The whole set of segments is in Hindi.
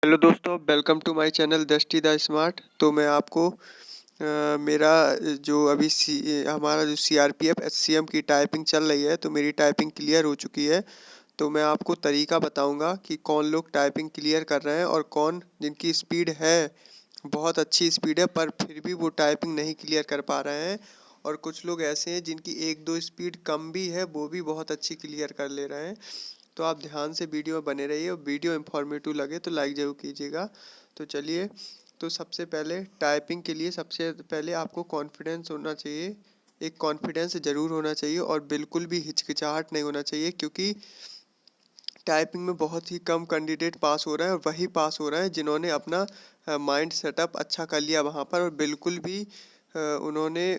हेलो दोस्तों, वेलकम टू माय चैनल दृष्टि द स्मार्ट। तो मैं आपको मेरा जो अभी हमारा जो सीआरपीएफ एचसीएम की टाइपिंग चल रही है, तो मेरी टाइपिंग क्लियर हो चुकी है। तो मैं आपको तरीका बताऊंगा कि कौन लोग टाइपिंग क्लियर कर रहे हैं और कौन जिनकी स्पीड है, बहुत अच्छी स्पीड है, पर फिर भी वो टाइपिंग नहीं क्लियर कर पा रहे हैं। और कुछ लोग ऐसे हैं जिनकी एक दो स्पीड कम भी है, वो भी बहुत अच्छी क्लियर कर ले रहे हैं। तो आप ध्यान से वीडियो में बने रहिए और वीडियो इन्फॉर्मेटिव लगे तो लाइक ज़रूर कीजिएगा। तो चलिए, तो सबसे पहले टाइपिंग के लिए सबसे पहले आपको कॉन्फिडेंस होना चाहिए। एक कॉन्फिडेंस ज़रूर होना चाहिए और बिल्कुल भी हिचकिचाहट नहीं होना चाहिए, क्योंकि टाइपिंग में बहुत ही कम कैंडिडेट पास हो रहा है और वही पास हो रहा है जिन्होंने अपना माइंड सेटअप अच्छा कर लिया वहाँ पर। और बिल्कुल भी उन्होंने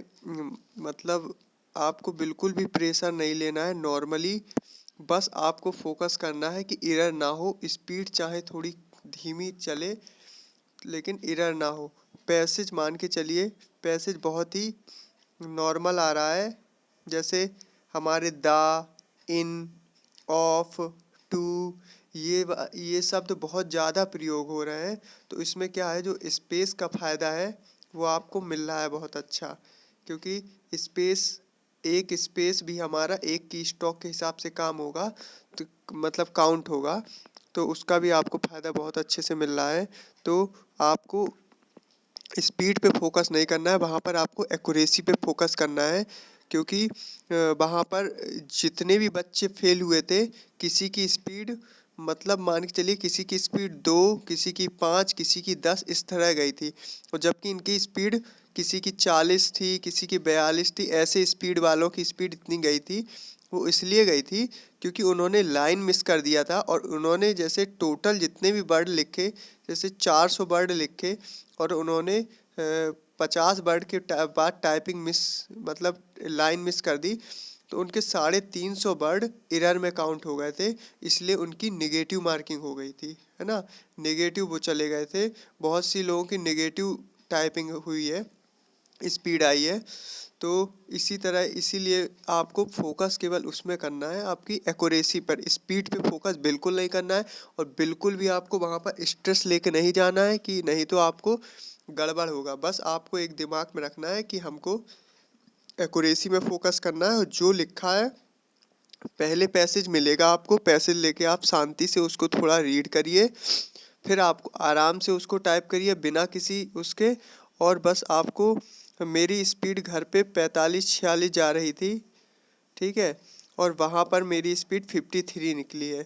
मतलब आपको बिल्कुल भी प्रेशर नहीं लेना है। नॉर्मली बस आपको फोकस करना है कि एरर ना हो। स्पीड चाहे थोड़ी धीमी चले, लेकिन एरर ना हो। पैसेज मान के चलिए, पैसेज बहुत ही नॉर्मल आ रहा है। जैसे हमारे द, इन, ऑफ, टू, ये शब्द बहुत ज़्यादा प्रयोग हो रहे हैं। तो इसमें क्या है, जो स्पेस का फ़ायदा है वो आपको मिल रहा है बहुत अच्छा, क्योंकि स्पेस, एक स्पेस भी हमारा एक की स्टॉक के हिसाब से काम होगा, तो मतलब काउंट होगा। तो उसका भी आपको फ़ायदा बहुत अच्छे से मिल रहा है। तो आपको स्पीड पे फोकस नहीं करना है, वहाँ पर आपको एक्यूरेसी पे फोकस करना है। क्योंकि वहाँ पर जितने भी बच्चे फेल हुए थे, किसी की स्पीड मतलब मान के चलिए किसी की स्पीड 2, किसी की 5, किसी की 10 इस तरह गई थी। और जबकि इनकी स्पीड किसी की 40 थी, किसी की 42 थी। ऐसे स्पीड वालों की स्पीड इतनी गई थी, वो इसलिए गई थी क्योंकि उन्होंने लाइन मिस कर दिया था। और उन्होंने जैसे टोटल जितने भी वर्ड लिखे, जैसे 400 वर्ड लिखे, और उन्होंने 50 वर्ड के बाद टाइपिंग मिस, मतलब लाइन मिस कर दी, तो उनके 350 वर्ड एरर में काउंट हो गए थे। इसलिए उनकी नेगेटिव मार्किंग हो गई थी, है ना। नेगेटिव वो चले गए थे। बहुत सी लोगों की नेगेटिव टाइपिंग हुई है, स्पीड आई है। तो इसी तरह, इसीलिए आपको फोकस केवल उसमें करना है, आपकी एक्यूरेसी पर। स्पीड पे फोकस बिल्कुल नहीं करना है। और बिल्कुल भी आपको वहाँ पर स्ट्रेस लेके नहीं जाना है, कि नहीं तो आपको गड़बड़ होगा। बस आपको एक दिमाग में रखना है कि हमको एक्यूरेसी में फोकस करना है। और जो लिखा है, पहले पैसेज मिलेगा आपको, पैसेज लेके आप शांति से उसको थोड़ा रीड करिए, फिर आप आराम से उसको टाइप करिए बिना किसी उसके। और बस आपको, मेरी स्पीड घर पे 45-46 जा रही थी, ठीक है, और वहाँ पर मेरी स्पीड 53 निकली है।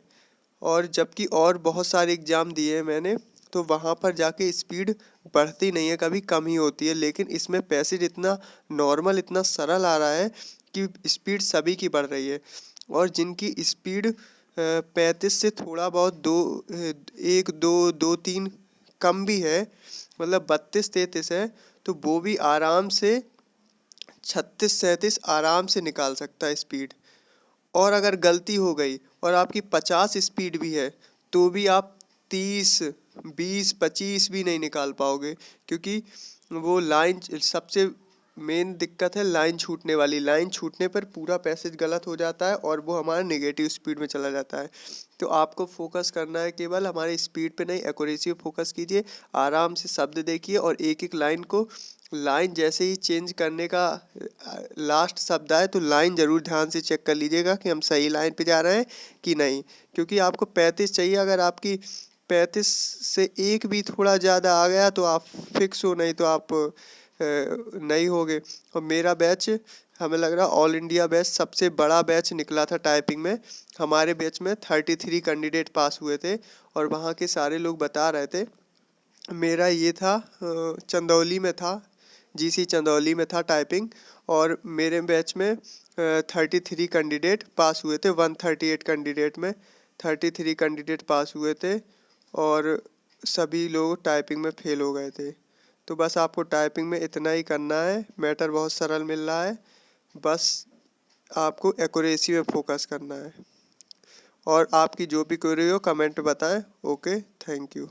और जबकि और बहुत सारे एग्ज़ाम दिए हैं मैंने, तो वहाँ पर जाके स्पीड बढ़ती नहीं है, कभी कम ही होती है। लेकिन इसमें पैसेज इतना नॉर्मल, इतना सरल आ रहा है कि स्पीड सभी की बढ़ रही है। और जिनकी स्पीड 35 से थोड़ा बहुत एक दो दो तीन कम भी है, मतलब 32-33 है, तो वो भी आराम से 36-37 आराम से निकाल सकता है स्पीड। और अगर गलती हो गई और आपकी 50 स्पीड भी है, तो भी आप 30, 20, 25 भी नहीं निकाल पाओगे। क्योंकि वो लाइन, सबसे मेन दिक्कत है लाइन छूटने वाली। लाइन छूटने पर पूरा पैसेज गलत हो जाता है और वो हमारा नेगेटिव स्पीड में चला जाता है। तो आपको फोकस करना है केवल हमारे स्पीड पे नहीं, एक्यूरेसी पे फोकस कीजिए। आराम से शब्द देखिए और एक एक लाइन को, लाइन जैसे ही चेंज करने का लास्ट शब्द आए, तो लाइन जरूर ध्यान से चेक कर लीजिएगा कि हम सही लाइन पे जा रहे हैं कि नहीं। क्योंकि आपको 35 चाहिए, अगर आपकी 35 से एक भी थोड़ा ज़्यादा आ गया तो आप फिक्स हो, नहीं तो आप नहीं होगे। और मेरा बैच, हमें लग रहा ऑल इंडिया बैच सबसे बड़ा बैच निकला था टाइपिंग में। हमारे बैच में 33 कैंडिडेट पास हुए थे। और वहाँ के सारे लोग बता रहे थे, मेरा ये था चंदौली में था, जीसी चंदौली में था टाइपिंग। और मेरे बैच में 33 कैंडिडेट पास हुए थे। 138 कैंडिडेट में 33 कैंडिडेट पास हुए थे, और सभी लोग टाइपिंग में फेल हो गए थे। तो बस आपको टाइपिंग में इतना ही करना है, मैटर बहुत सरल मिल रहा है। बस आपको एक्यूरेसी में फोकस करना है। और आपकी जो भी क्वेरी हो कमेंट बताएं। Okay, thank you.